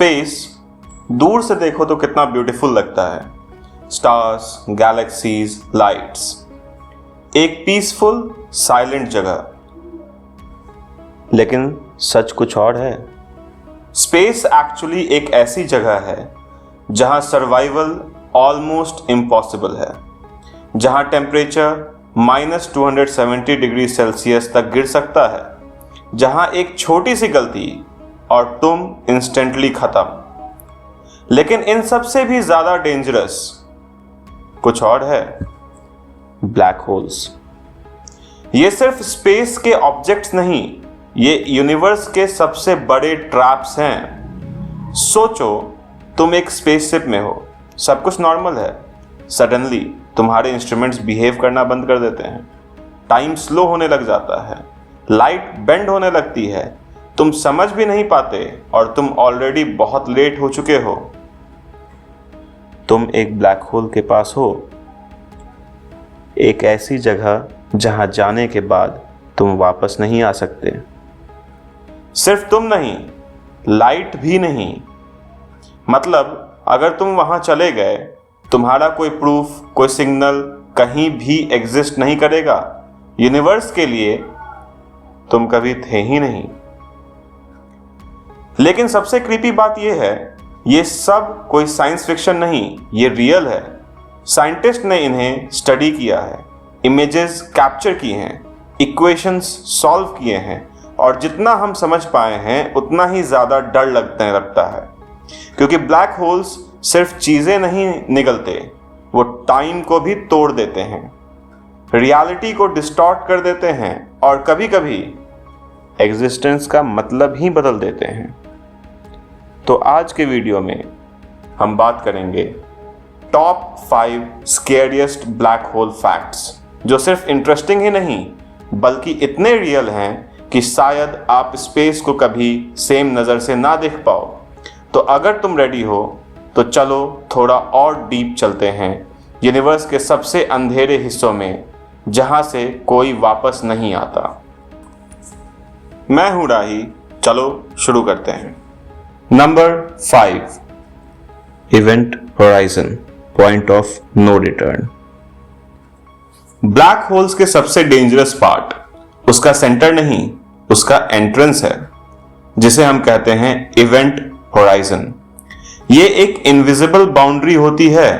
Space दूर से देखो तो कितना ब्यूटीफुल लगता है। स्टार्स, गैलेक्सीज, लाइट्स, एक पीसफुल साइलेंट जगह। लेकिन सच कुछ और है। स्पेस एक्चुअली एक ऐसी जगह है जहां सर्वाइवल ऑलमोस्ट इम्पॉसिबल है, जहां टेम्परेचर -270 डिग्री सेल्सियस तक गिर सकता है, जहां एक छोटी सी गलती और तुम इंस्टेंटली खत्म। लेकिन इन सब से भी ज्यादा डेंजरस कुछ और है, ब्लैक होल्स। ये सिर्फ स्पेस के ऑब्जेक्ट्स नहीं, ये यूनिवर्स के सबसे बड़े ट्रैप्स हैं। सोचो, तुम एक स्पेसशिप में हो, सब कुछ नॉर्मल है। सडनली तुम्हारे इंस्ट्रूमेंट्स बिहेव करना बंद कर देते हैं, टाइम स्लो होने लग जाता है, लाइट बेंड होने लगती है, तुम समझ भी नहीं पाते और तुम ऑलरेडी बहुत लेट हो चुके हो। तुम एक ब्लैक होल के पास हो, एक ऐसी जगह जहां जाने के बाद तुम वापस नहीं आ सकते। सिर्फ तुम नहीं, लाइट भी नहीं। मतलब अगर तुम वहां चले गए, तुम्हारा कोई प्रूफ, कोई सिग्नल कहीं भी एग्जिस्ट नहीं करेगा। यूनिवर्स के लिए तुम कभी थे ही नहीं। लेकिन सबसे क्रीपी बात यह है, ये सब कोई साइंस फिक्शन नहीं, ये रियल है। साइंटिस्ट ने इन्हें स्टडी किया है, इमेजेस कैप्चर किए हैं, इक्वेशंस सॉल्व किए हैं, और जितना हम समझ पाए हैं उतना ही ज़्यादा डर लगता है। क्योंकि ब्लैक होल्स सिर्फ चीज़ें नहीं निगलते, वो टाइम को भी तोड़ देते हैं, रियलिटी को डिस्टॉर्ट कर देते हैं, और कभी कभी एग्जिस्टेंस का मतलब ही बदल देते हैं। तो आज के वीडियो में हम बात करेंगे top 5 scariest black hole facts, जो सिर्फ इंटरेस्टिंग ही नहीं बल्कि इतने रियल हैं कि शायद आप स्पेस को कभी सेम नज़र से ना देख पाओ। तो अगर तुम रेडी हो तो चलो थोड़ा और डीप चलते हैं यूनिवर्स के सबसे अंधेरे हिस्सों में, जहां से कोई वापस नहीं आता। मैं हूं राही, चलो शुरू करते हैं। Number 5, event horizon, point of no return. Black holes के सबसे डेंजरस पार्ट उसका सेंटर नहीं, उसका एंट्रेंस है, जिसे हम कहते हैं इवेंट होराइजन। ये एक इनविजिबल बाउंड्री होती है।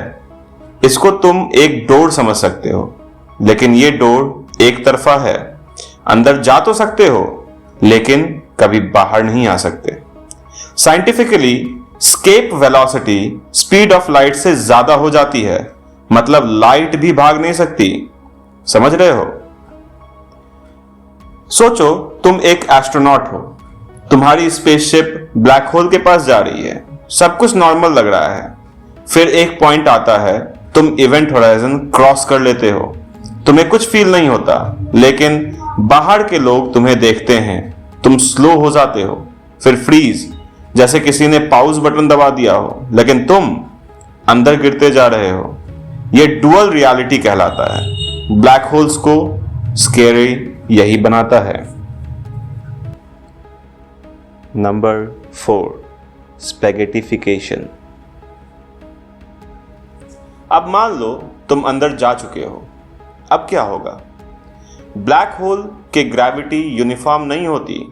इसको तुम एक डोर समझ सकते हो, लेकिन ये डोर एक तरफा है। अंदर जा तो सकते हो, लेकिन कभी बाहर नहीं आ सकते। Scientifically escape velocity speed of light से ज्यादा हो जाती है, मतलब लाइट भी भाग नहीं सकती। समझ रहे हो? सोचो, तुम एक एस्ट्रोनॉट हो, तुम्हारी स्पेसशिप ब्लैक होल के पास जा रही है, सब कुछ नॉर्मल लग रहा है। फिर एक पॉइंट आता है, तुम इवेंट होराइजन क्रॉस कर लेते हो, तुम्हें कुछ फील नहीं होता, लेकिन बाहर के लोग तुम्हें देखते हैं, तुम स्लो हो जाते हो, फिर फ्रीज, जैसे किसी ने पॉज बटन दबा दिया हो, लेकिन तुम अंदर गिरते जा रहे हो। यह डुअल रियलिटी कहलाता है। ब्लैक होल्स को स्केरी यही बनाता है। नंबर 4, स्पैगेटिफिकेशन। अब मान लो तुम अंदर जा चुके हो, अब क्या होगा? ब्लैक होल के ग्रेविटी यूनिफॉर्म नहीं होती,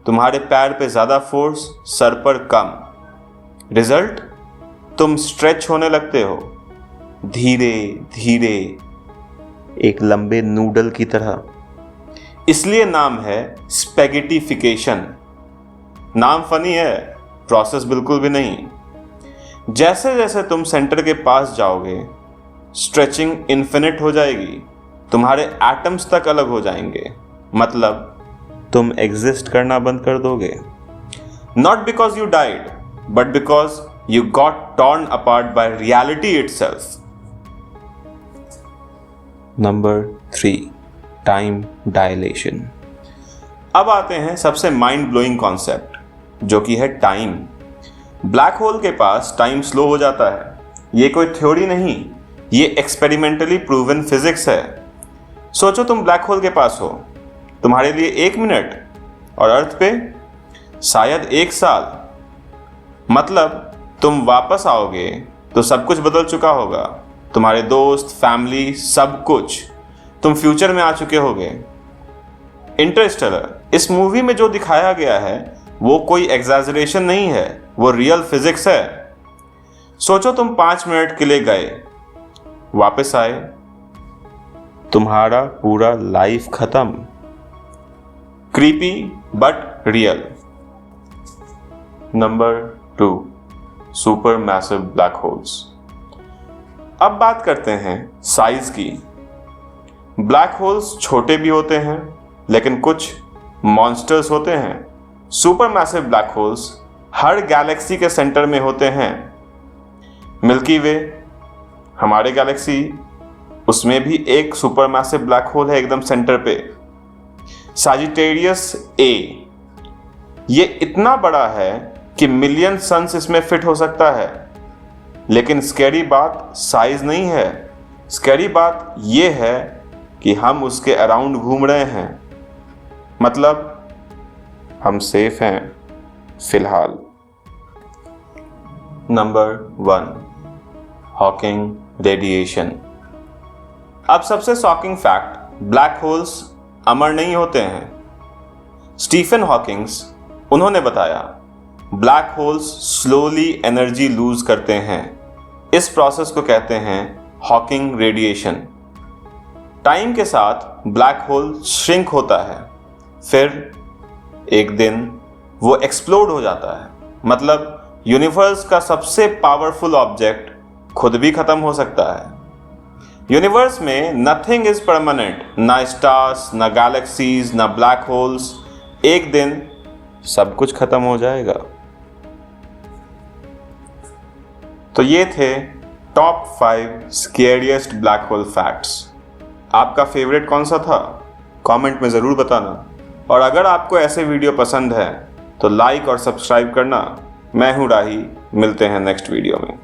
तुम्हारे पैर पे ज्यादा फोर्स, सर पर कम। रिजल्ट, तुम स्ट्रेच होने लगते हो, धीरे धीरे, एक लंबे नूडल की तरह। इसलिए नाम है स्पैगेटिफिकेशन। नाम फनी है, प्रोसेस बिल्कुल भी नहीं। जैसे जैसे तुम सेंटर के पास जाओगे, स्ट्रेचिंग इन्फिनिट हो जाएगी, तुम्हारे एटम्स तक अलग हो जाएंगे, मतलब तुम एग्जिस्ट करना बंद कर दोगे। Not because you died, but because you got torn apart by reality itself. Number 3, time dilation. अब आते हैं सबसे माइंड ब्लोइंग कॉन्सेप्ट, जो कि है टाइम। ब्लैक होल के पास टाइम स्लो हो जाता है। ये कोई थ्योरी नहीं, ये एक्सपेरिमेंटली प्रूवन फिजिक्स है। सोचो, तुम ब्लैक होल के पास हो, तुम्हारे लिए 1 मिनट और अर्थ पे शायद 1 साल। मतलब तुम वापस आओगे तो सब कुछ बदल चुका होगा, तुम्हारे दोस्त, फैमिली, सब कुछ। तुम फ्यूचर में आ चुके होगे। इंटरस्टेलर, इस मूवी में जो दिखाया गया है वो कोई एग्जैजरेशन नहीं है, वो रियल फिजिक्स है। सोचो तुम 5 मिनट के लिए गए, वापस आए, तुम्हारा पूरा लाइफ खत्म। Creepy but real. Number 2, super massive black holes. अब बात करते हैं साइज की। ब्लैक होल्स छोटे भी होते हैं, लेकिन कुछ मॉन्स्टर्स होते हैं। सुपर मैसिव ब्लैक होल्स हर गैलेक्सी के सेंटर में होते हैं। मिल्की वे, हमारे गैलेक्सी, उसमें भी एक सुपर मैसिव ब्लैक होल है एकदम सेंटर पे। सजिटेरियस ए, ये इतना बड़ा है कि मिलियन सन्स इसमें फिट हो सकता है। लेकिन स्कैरी बात साइज नहीं है, स्कैरी बात ये है कि हम उसके अराउंड घूम रहे हैं। मतलब हम सेफ हैं फिलहाल। Number 1, Hawking radiation. अब सबसे शॉकिंग फैक्ट, ब्लैक होल्स अमर नहीं होते हैं। स्टीफन हॉकिंग्स, उन्होंने बताया black holes slowly energy lose करते हैं। इस प्रोसेस को कहते हैं हॉकिंग रेडिएशन। टाइम के साथ ब्लैक होल श्रिंक होता है, फिर एक दिन वो एक्सप्लोड हो जाता है। मतलब यूनिवर्स का सबसे पावरफुल ऑब्जेक्ट खुद भी खत्म हो सकता है। यूनिवर्स में नथिंग इज परमानेंट, ना स्टार्स, ना गैलेक्सीज, ना ब्लैक होल्स। एक दिन सब कुछ खत्म हो जाएगा। तो ये थे top 5 scariest black hole facts. आपका फेवरेट कौन सा था? कमेंट में ज़रूर बताना। और अगर आपको ऐसे वीडियो पसंद है तो लाइक और सब्सक्राइब करना। मैं हूँ राही, मिलते हैं नेक्स्ट वीडियो में।